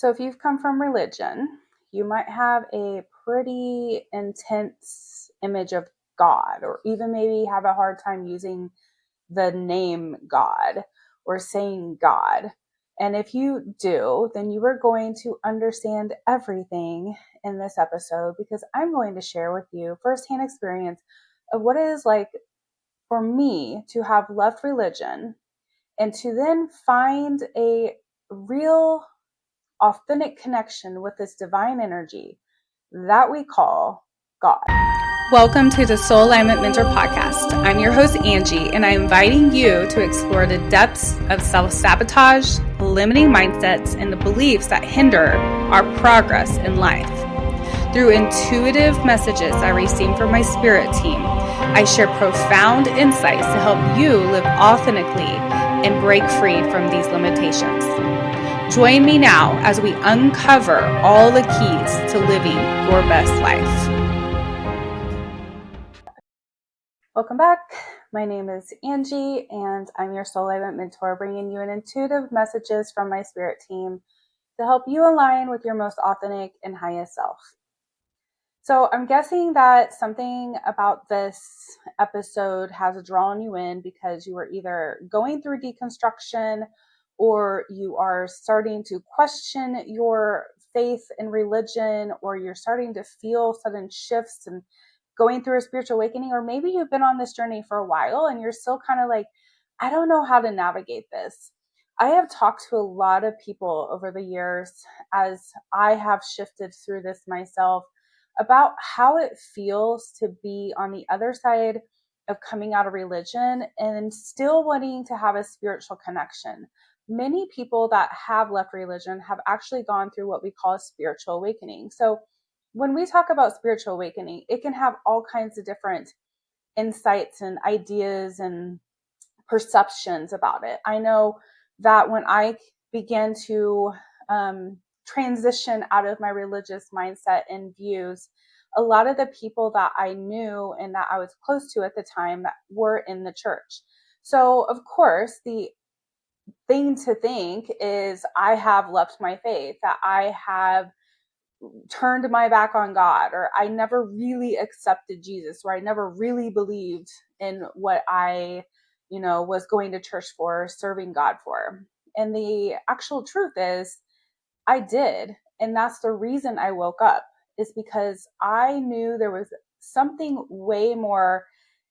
So if you've come from religion, you might have a pretty intense image of God, or even maybe have a hard time using the name God or saying God. And if you do, then you are going to understand everything in this episode, because I'm going to share with you firsthand experience of what it is like for me to have left religion and to then find a real authentic connection with this divine energy that we call God. Welcome to the Soul Alignment Mentor Podcast. I'm your host, Angie, and I'm inviting you to explore the depths of self-sabotage, limiting mindsets, and the beliefs that hinder our progress in life. Through intuitive messages I receive from my spirit team, I share profound insights to help you live authentically and break free from these limitations. Join me now as we uncover all the keys to living your best life. Welcome back. My name is Angie, and I'm your Soul Alignment Mentor, bringing you an intuitive messages from my spirit team to help you align with your most authentic and highest self. So I'm guessing that something about this episode has drawn you in because you are either going through deconstruction or you are starting to question your faith and religion, or you're starting to feel sudden shifts and going through a spiritual awakening, or maybe you've been on this journey for a while and you're still kind of like, I don't know how to navigate this. I have talked to a lot of people over the years as I have shifted through this myself about how it feels to be on the other side of coming out of religion and still wanting to have a spiritual connection. Many people that have left religion have actually gone through what we call a spiritual awakening. So when we talk about spiritual awakening, it can have all kinds of different insights and ideas and perceptions about it. I know that when I began to transition out of my religious mindset and views, a lot of the people that I knew and that I was close to at the time that were in the church. So, of course, the thing to think is I have left my faith, that I have turned my back on God, or I never really accepted Jesus, or I never really believed in what I, was going to church for, serving God for. And the actual truth is I did. And that's the reason I woke up, is because I knew there was something way more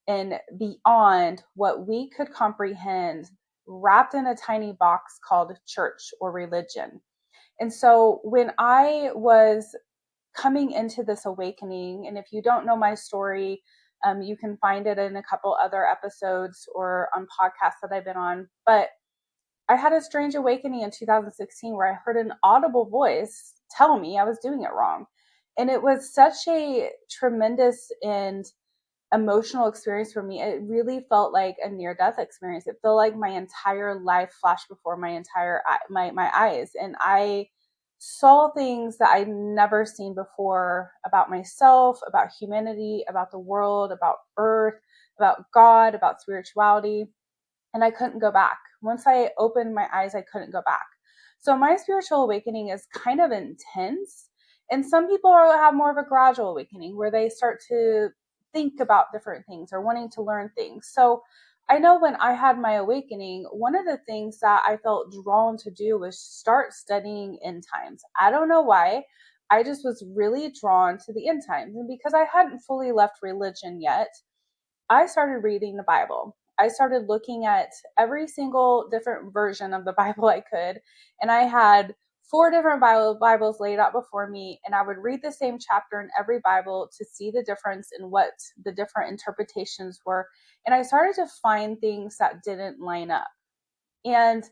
and beyond what we could comprehend, wrapped in a tiny box called church or religion. And so when I was coming into this awakening, and if you don't know my story, you can find it in a couple other episodes or on podcasts that I've been on. But I had a strange awakening in 2016 where I heard an audible voice tell me I was doing it wrong. And it was such a tremendous and emotional experience for me. It really felt like a near-death experience. It felt like my entire life flashed before my eyes, and I saw things that I'd never seen before about myself, about humanity, about the world, about earth, about God, about spirituality, and I couldn't go back. Once I opened my eyes, I couldn't go back. So my spiritual awakening is kind of intense. And some people have more of a gradual awakening where they start to think about different things or wanting to learn things. So I know when I had my awakening, one of the things that I felt drawn to do was start studying end times. I don't know why. I just was really drawn to the end times. And because I hadn't fully left religion yet, I started reading the Bible. I started looking at every single different version of the Bible I could. And I had 4 different Bibles laid out before me. And I would read the same chapter in every Bible to see the difference in what the different interpretations were. And I started to find things that didn't line up. And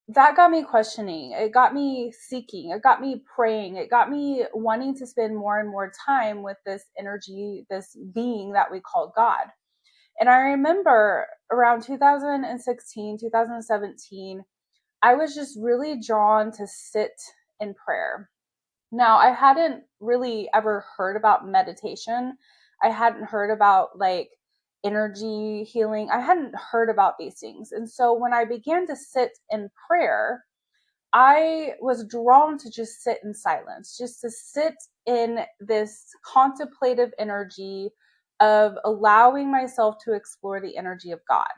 that got me questioning. It got me seeking. It got me praying. It got me wanting to spend more and more time with this energy, this being that we call God. And I remember around 2016, 2017, I was just really drawn to sit in prayer. Now, I hadn't really ever heard about meditation. I hadn't heard about energy healing. I hadn't heard about these things. And so when I began to sit in prayer, I was drawn to just sit in silence, just to sit in this contemplative energy of allowing myself to explore the energy of God.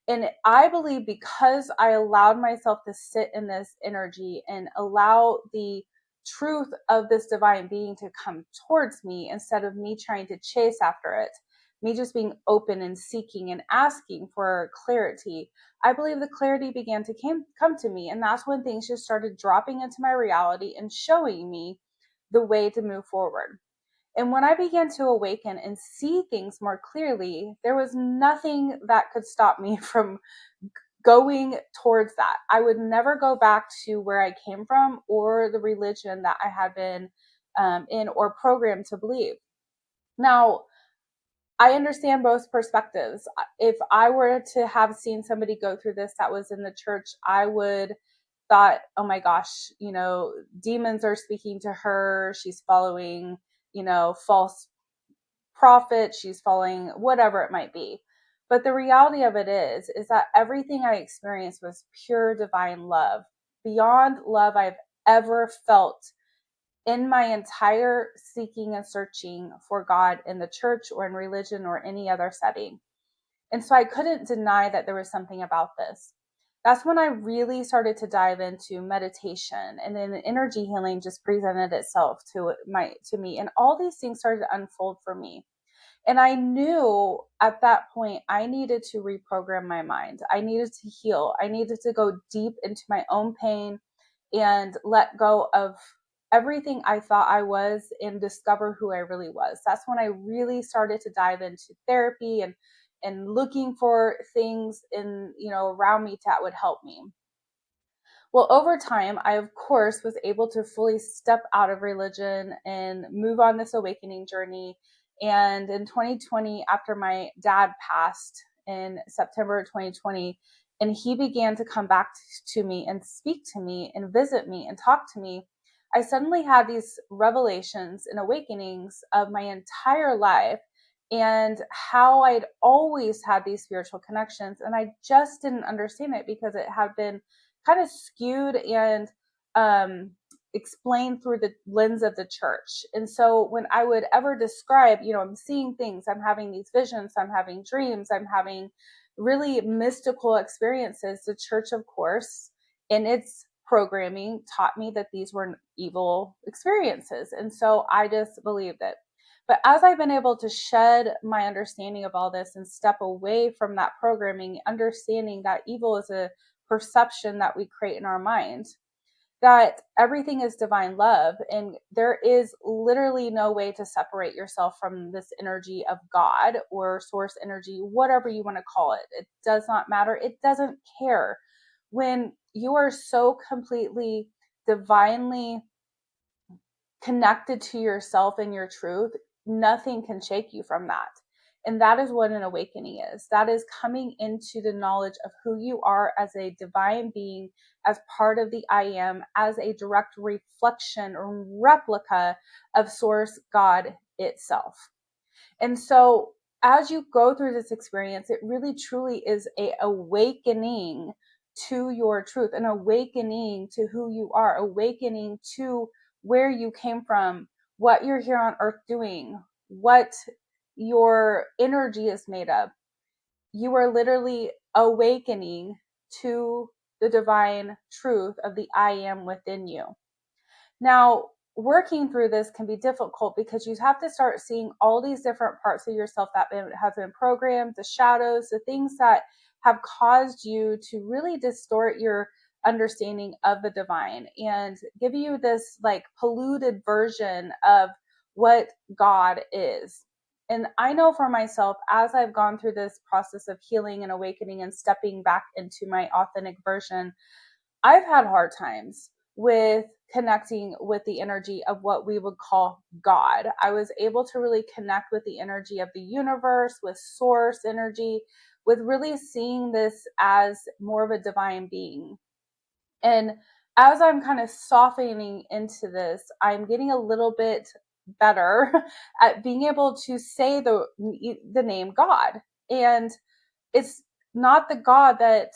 And I believe because I allowed myself to sit in this energy and allow the truth of this divine being to come towards me instead of me trying to chase after it, me just being open and seeking and asking for clarity, I believe the clarity began to come to me. And that's when things just started dropping into my reality and showing me the way to move forward. And when I began to awaken and see things more clearly, there was nothing that could stop me from going towards that. I would never go back to where I came from or the religion that I had been in or programmed to believe. Now, I understand both perspectives. If I were to have seen somebody go through this that was in the church, I would thought, oh my gosh, demons are speaking to her. She's following, false prophet, she's following whatever it might be. But the reality of it is that everything I experienced was pure divine love, beyond love I've ever felt in my entire seeking and searching for God in the church or in religion or any other setting. And so I couldn't deny that there was something about this. That's when I really started to dive into meditation, and then energy healing just presented itself to me, and all these things started to unfold for me. And I knew at that point I needed to reprogram my mind. I needed to heal. I needed to go deep into my own pain and let go of everything I thought I was and discover who I really was. That's when I really started to dive into therapy and looking for things in, around me that would help me. Well, over time, I, of course, was able to fully step out of religion and move on this awakening journey. And in 2020, after my dad passed in September 2020, and he began to come back to me and speak to me and visit me and talk to me, I suddenly had these revelations and awakenings of my entire life and how I'd always had these spiritual connections. And I just didn't understand it because it had been kind of skewed and explained through the lens of the church. And so when I would ever describe, I'm seeing things, I'm having these visions, I'm having dreams, I'm having really mystical experiences, the church, of course, in its programming taught me that these were evil experiences. And so I just believed it. But as I've been able to shed my understanding of all this and step away from that programming, understanding that evil is a perception that we create in our mind, that everything is divine love, and there is literally no way to separate yourself from this energy of God or source energy, whatever you want to call it. It does not matter. It doesn't care. When you are so completely divinely connected to yourself and your truth, nothing can shake you from that. And that is what an awakening is. That is coming into the knowledge of who you are as a divine being, as part of the I am, as a direct reflection or replica of Source God itself. And so as you go through this experience, it really truly is a awakening to your truth, an awakening to who you are, awakening to where you came from, what you're here on earth doing, what your energy is made of. You are literally awakening to the divine truth of the I am within you. Now, working through this can be difficult because you have to start seeing all these different parts of yourself that have been programmed, the shadows, the things that have caused you to really distort your understanding of the divine and give you this like polluted version of what God is. And I know for myself, as I've gone through this process of healing and awakening and stepping back into my authentic version, I've had hard times with connecting with the energy of what we would call God. I was able to really connect with the energy of the universe, with source energy, with really seeing this as more of a divine being. And as I'm kind of softening into this, I'm getting a little bit better at being able to say the name God. And it's not the God that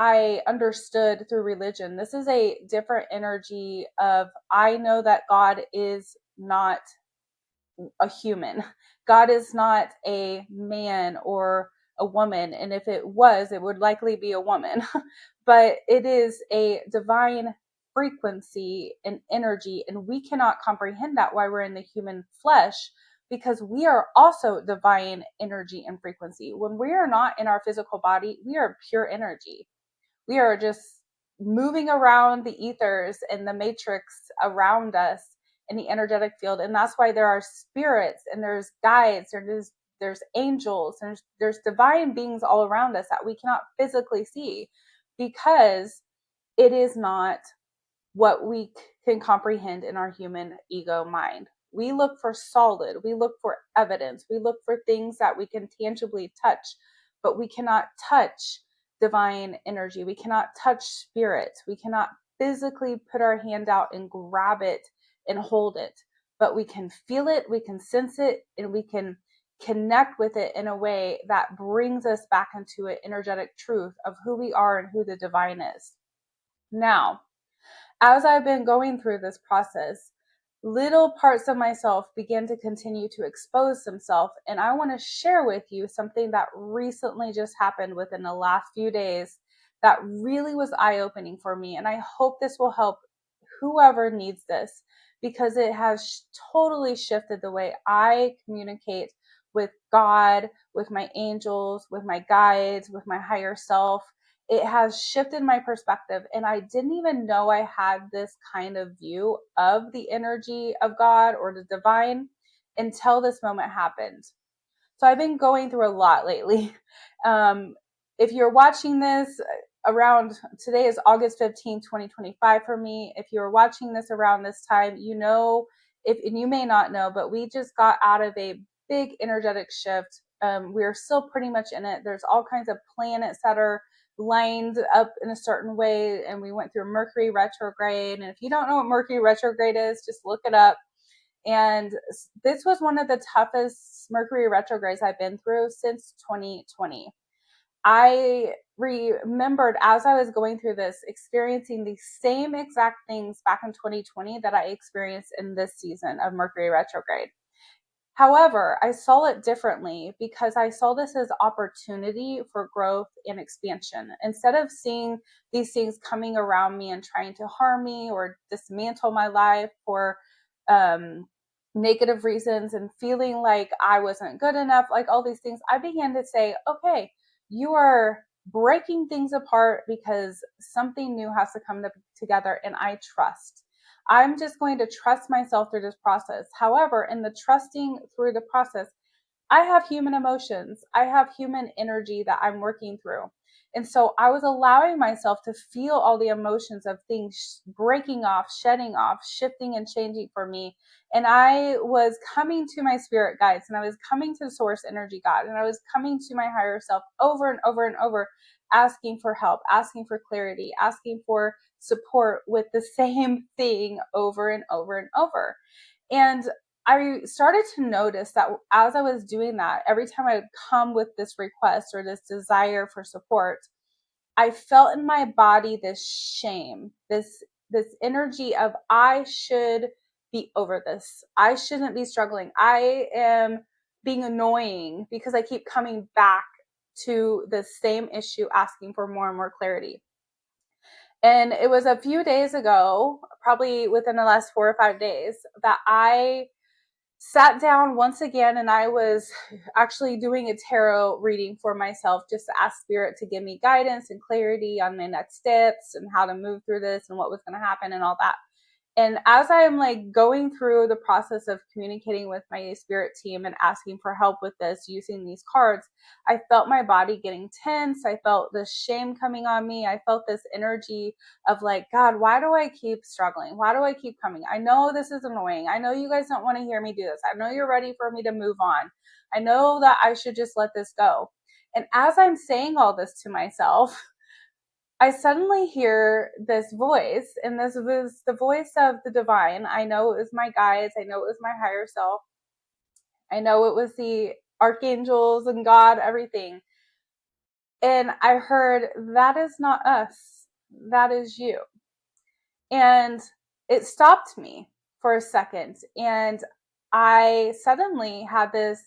I understood through religion. This is a different energy of, I know that God is not a human. God is not a man or a woman. And if it was, it would likely be a woman. But it is a divine frequency and energy. And we cannot comprehend that while we're in the human flesh, because we are also divine energy and frequency. When we are not in our physical body, we are pure energy. We are just moving around the ethers and the matrix around us in the energetic field. And that's why there are spirits and there's guides, there's angels, there's divine beings all around us that we cannot physically see, because it is not what we can comprehend in our human ego mind. We look for solid, we look for evidence, we look for things that we can tangibly touch, but we cannot touch divine energy. We cannot touch spirit. We cannot physically put our hand out and grab it and hold it, but we can feel it, we can sense it, and we can connect with it in a way that brings us back into an energetic truth of who we are and who the divine is. Now, as I've been going through this process, little parts of myself begin to continue to expose themselves. And I want to share with you something that recently just happened within the last few days that really was eye-opening for me. And I hope this will help whoever needs this, because it has totally shifted the way I communicate with God, with my angels, with my guides, with my higher self. It has shifted my perspective, and I didn't even know I had this kind of view of the energy of God or the divine until this moment happened. So I've been going through a lot lately. If you're watching this around, today is August 15, 2025 for me. If you're watching this around this time, you know, and you may not know, but we just got out of a big energetic shift. We're still pretty much in it. There's all kinds of planets that are lined up in a certain way, and we went through Mercury retrograde. And if you don't know what Mercury retrograde is, just look it up. And this was one of the toughest Mercury retrogrades I've been through since 2020. I remembered as I was going through this, experiencing the same exact things back in 2020 that I experienced in this season of Mercury retrograde. However, I saw it differently because I saw this as opportunity for growth and expansion. Instead of seeing these things coming around me and trying to harm me or dismantle my life for negative reasons and feeling like I wasn't good enough, like all these things, I began to say, okay, you are breaking things apart because something new has to come together, and I trust. I'm just going to trust myself through this process. However, in the trusting through the process, I have human emotions. I have human energy that I'm working through. And so I was allowing myself to feel all the emotions of things breaking off, shedding off, shifting and changing for me. And I was coming to my spirit guides, and I was coming to source energy God, and I was coming to my higher self over and over and over, asking for help, asking for clarity, asking for support with the same thing over and over and over. And I started to notice that as I was doing that, every time I would come with this request or this desire for support, I felt in my body this shame, this energy of, I should be over this. I shouldn't be struggling. I am being annoying because I keep coming back to the same issue, asking for more and more clarity. And it was a few days ago, probably within the last 4 or 5 days, that I sat down once again, and I was actually doing a tarot reading for myself, just to ask spirit to give me guidance and clarity on my next steps and how to move through this and what was going to happen and all that. And as I am like going through the process of communicating with my spirit team and asking for help with this using these cards, I felt my body getting tense. I felt this shame coming on me. I felt this energy of like, God, why do I keep struggling? Why do I keep coming? I know this is annoying. I know you guys don't want to hear me do this. I know you're ready for me to move on. I know that I should just let this go. And as I'm saying all this to myself, I suddenly hear this voice, and this was the voice of the divine. I know it was my guides. I know it was my higher self. I know it was the archangels and God, everything. And I heard, that is not us, that is you. And it stopped me for a second. And I suddenly had this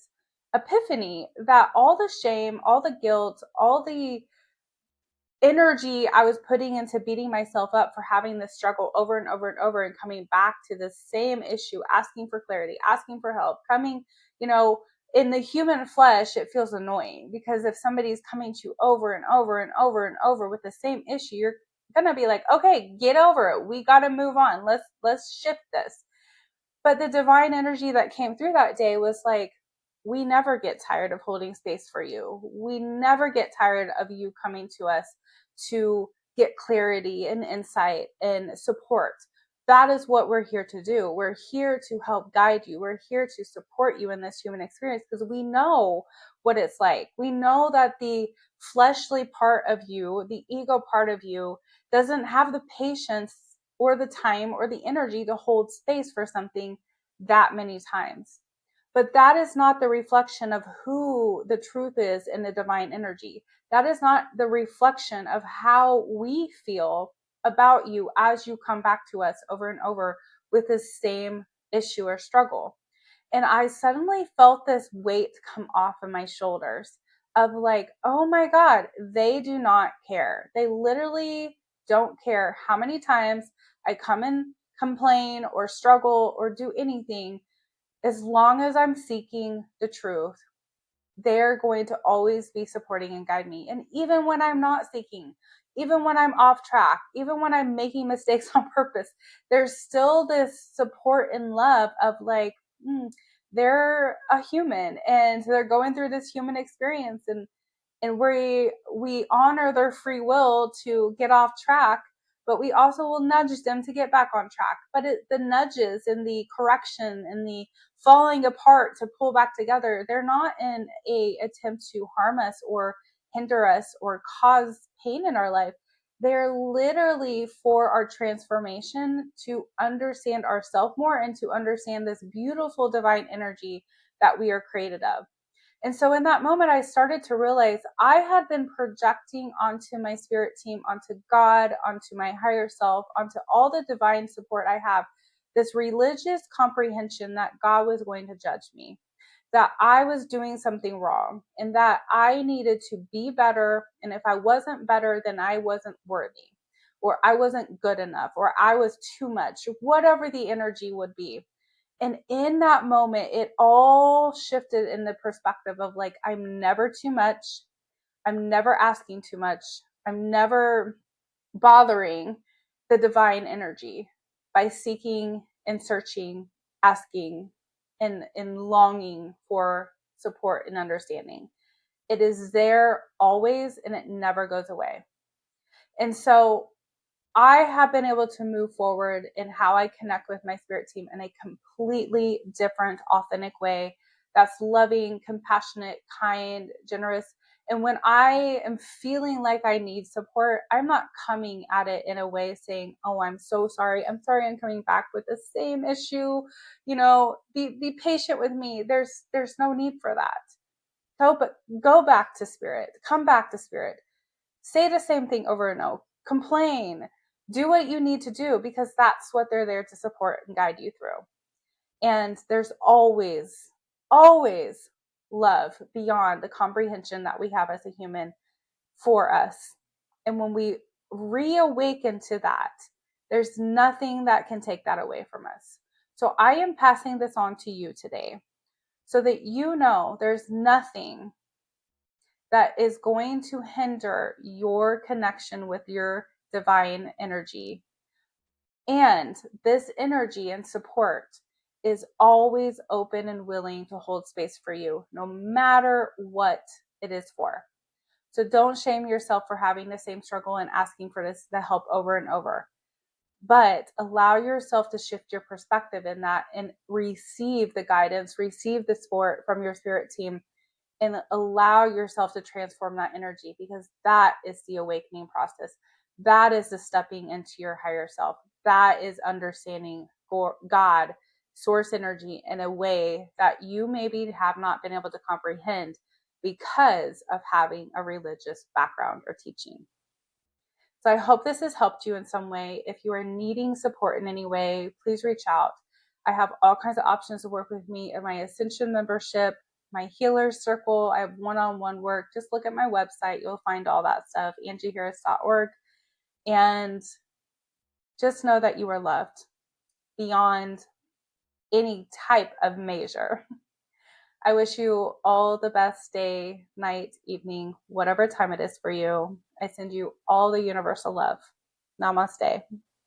epiphany that all the shame, all the guilt, all the energy I was putting into beating myself up for having this struggle over and over and over and coming back to the same issue, asking for clarity, asking for help, coming, you know, in the human flesh, it feels annoying because if somebody's coming to you over and over and over and over with the same issue, you're gonna be like, okay, get over it. We got to move on. Let's shift this. But the divine energy that came through that day was like, we never get tired of holding space for you. We never get tired of you coming to us to get clarity and insight and support. That is what we're here to do. We're here to help guide you. We're here to support you in this human experience because we know what it's like. We know that the fleshly part of you, the ego part of you, doesn't have the patience or the time or the energy to hold space for something that many times. But that is not the reflection of who the truth is in the divine energy. That is not the reflection of how we feel about you as you come back to us over and over with the same issue or struggle. And I suddenly felt this weight come off of my shoulders of like, oh my God, they do not care. They literally don't care how many times I come and complain or struggle or do anything. As long as I'm seeking the truth, they're going to always be supporting and guide me. And even when I'm not seeking, even when I'm off track, even when I'm making mistakes on purpose, there's still this support and love of like, they're a human and they're going through this human experience, and we honor their free will to get off track, but we also will nudge them to get back on track. But the nudges and the correction and the falling apart to pull back together, they're not in a attempt to harm us or hinder us or cause pain in our life. They're literally for our transformation, to understand ourselves more and to understand this beautiful divine energy that we are created of. And so in that moment, I started to realize I had been projecting onto my spirit team, onto God, onto my higher self, onto all the divine support I have, this religious comprehension that God was going to judge me, that I was doing something wrong, and that I needed to be better. And if I wasn't better, then I wasn't worthy, or I wasn't good enough, or I was too much, whatever the energy would be. And in that moment, it all shifted in the perspective of like, I'm never too much. I'm never asking too much. I'm never bothering the divine energy by seeking and searching, asking, and longing for support and understanding. It is there always and it never goes away. And so I have been able to move forward in how I connect with my spirit team in a completely different, authentic way that's loving, compassionate, kind, generous. And when I am feeling like I need support, I'm not coming at it in a way saying, oh, I'm so sorry. I'm sorry I'm coming back with the same issue. You know, be patient with me. There's no need for that. But go back to spirit. Come back to spirit. Say the same thing over and over. Complain. Do what you need to do because that's what they're there to support and guide you through. And there's always, always love beyond the comprehension that we have as a human for us. And when we reawaken to that, there's nothing that can take that away from us. So I am passing this on to you today so that you know there's nothing that is going to hinder your connection with your divine energy. And this energy and support is always open and willing to hold space for you, no matter what it is for. So don't shame yourself for having the same struggle and asking for the help over and over. But allow yourself to shift your perspective in that and receive the guidance, receive the support from your spirit team, and allow yourself to transform that energy, because that is the awakening process. That is the stepping into your higher self. That is understanding God, source energy in a way that you maybe have not been able to comprehend. because of having a religious background or teaching. So I hope this has helped you in some way. If you are needing support in any way, please reach out. I have all kinds of options to work with me in my Ascension membership, my Healers Circle. I have one-on-one work. Just look at my website. You'll find all that stuff, angieharris.org. And just know that you are loved beyond any type of measure. I wish you all the best day, night, evening, whatever time it is for you. I send you all the universal love. Namaste.